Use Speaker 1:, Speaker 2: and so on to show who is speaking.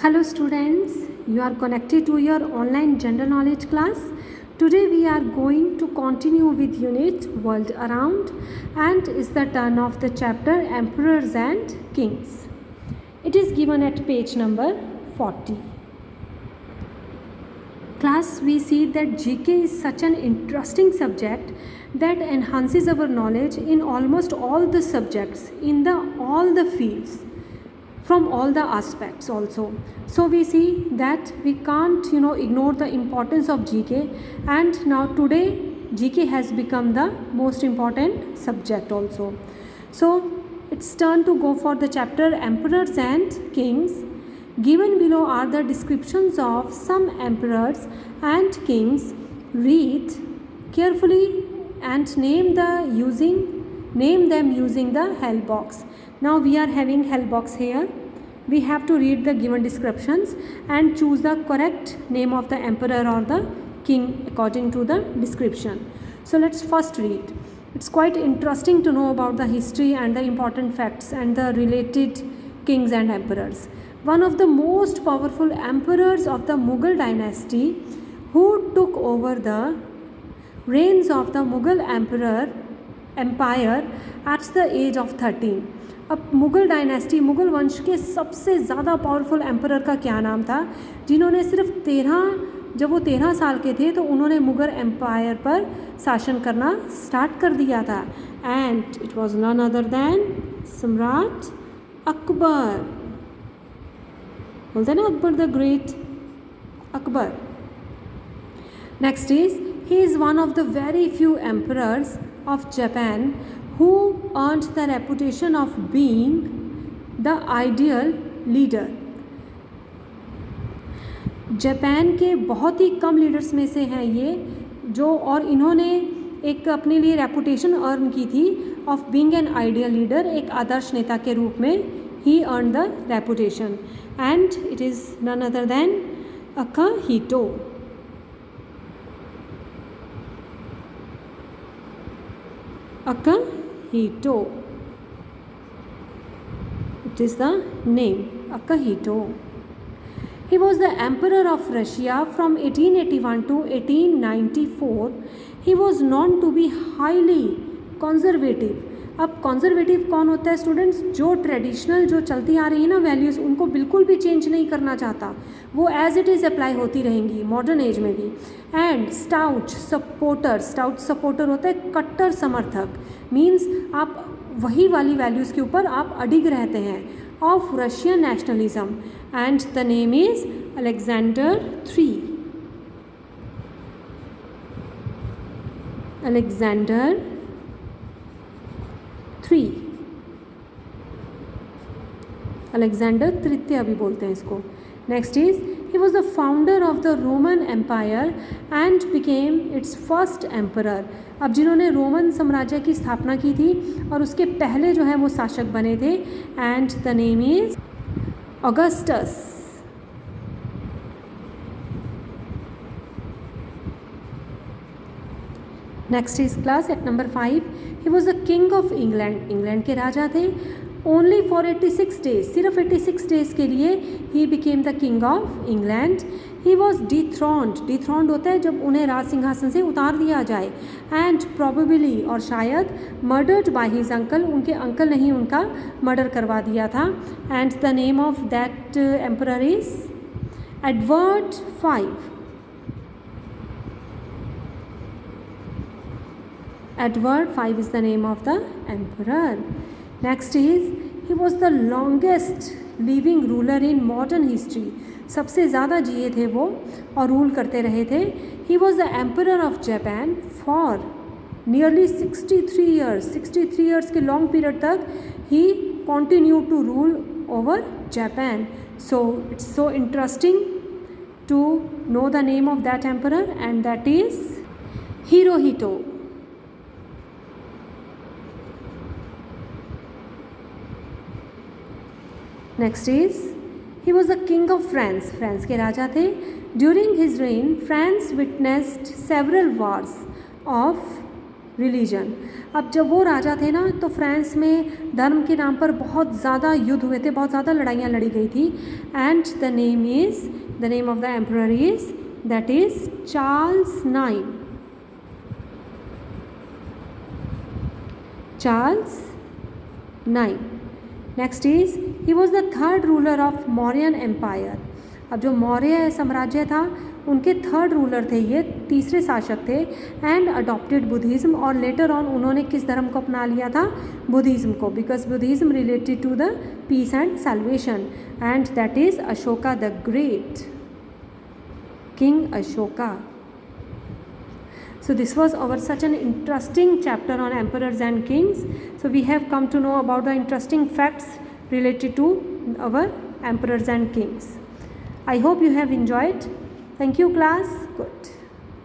Speaker 1: Hello students, you are connected to your online general knowledge class. Today we are going to continue with unit World Around and is the turn of the chapter Emperors and Kings. It is given at page number 40. Class, we see that GK is such an interesting subject that enhances our knowledge in almost all the subjects, in all the fields, from all the aspects also. So we see that we can't ignore the importance of GK, and now today GK has become the most important subject also. So it's turn to go for the chapter Emperors and Kings. Given below are the descriptions of some emperors and kings. Read carefully and name them using the help box. Now we are having help box here. We have to read the given descriptions and choose the correct name of the emperor or the king according to the description. So let's first read. It's quite interesting to know about the history and the important facts and the related kings and emperors. One of the most powerful emperors of the Mughal dynasty, who took over the reigns of the Mughal empire at the age of 13. अब Mughal dynasty, Mughal वंश के सबसे ज़्यादा powerful emperor का क्या नाम था, जिन्होंने सिर्फ 13 साल के थे तो उन्होंने मुग़ल एम्पायर पर शासन करना स्टार्ट कर दिया था. And it was none other than सम्राट अकबर. बोलते हैं ना Akbar the great, Akbar. Next is he is one of the very few emperors of Japan who earned the reputation of being the ideal leader. Japan के बहुत ही कम leaders में से हैं ये जो, और इन्होंने एक अपने लिए रेपुटेशन अर्न की थी of being an ideal leader, एक आदर्श नेता के रूप में ही earn the reputation. And it is none other than Akihito. Akihito. It is the name, Akihito. He was the emperor of Russia from 1881 to 1894. He was known to be highly conservative. अब conservative कौन होता है students? जो traditional जो चलती आ रही है ना वैल्यूज़, उनको बिल्कुल भी चेंज नहीं करना चाहता, वो एज इट इज़ अप्लाई होती रहेंगी मॉडर्न एज में भी. एंड स्टाउट सपोर्टर होता है कट्टर समर्थक, मीन्स आप वही वाली वैल्यूज़ के ऊपर आप अडिग रहते हैं, of Russian nationalism. And the name is Alexander III. Alexander III, Alexander तृतीय भी बोलते हैं इसको. Next is he was the founder of the Roman empire and became its first emperor. अब जिन्होंने रोमन साम्राज्य की स्थापना की थी और उसके पहले जो है वो शासक बने थे. And the name is Augustus. Next is class eight number 5. He was the king of England. England के राजा थे. ओनली फॉर 86 डेज, सिर्फ 86 डेज के लिए ही became the king of England. He was dethroned होता है जब उन्हें राज सिंहासन से उतार दिया जाए. एंड प्रोबेबली, और शायद, मर्डर्ड बाय हिज अंकल, उनके अंकल ने ही उनका मर्डर करवा दिया था. And the name of that emperor is Edward V. Edward V is the name of the emperor. Next is he was the longest living ruler in modern history. सबसे ज़्यादा जिए थे वो और रूल करते रहे थे. He was the emperor of Japan for nearly 63 years. 63 years के long period तक he continued to rule over Japan. So it's so interesting to know the name of that emperor, and that is Hirohito. Next is he was the king of France. France के राजा थे. During his rain France witnessed several wars of religion. अब जब वो राजा थे ना तो France में धर्म के नाम पर बहुत ज़्यादा युद्ध हुए थे, बहुत ज़्यादा लड़ाइयाँ लड़ी गई थी। And the name of the emperor is that is Charles IX। Charles IX। Next is he was the third ruler of Mauryan empire. अब जो मौर्य साम्राज्य था उनके थर्ड रूलर थे, ये तीसरे शासक थे। एंड अडॉप्टेड बुद्धिज़्म, और लेटर ऑन उन्होंने किस धर्म को अपना लिया था? बुद्धिज़्म को, because Buddhism related to the peace and salvation, and that is Ashoka the great, king Ashoka. So this was our such an interesting chapter on emperors and kings. So we have come to know about the interesting facts related to our emperors and kings. I hope you have enjoyed. Thank you class. Good.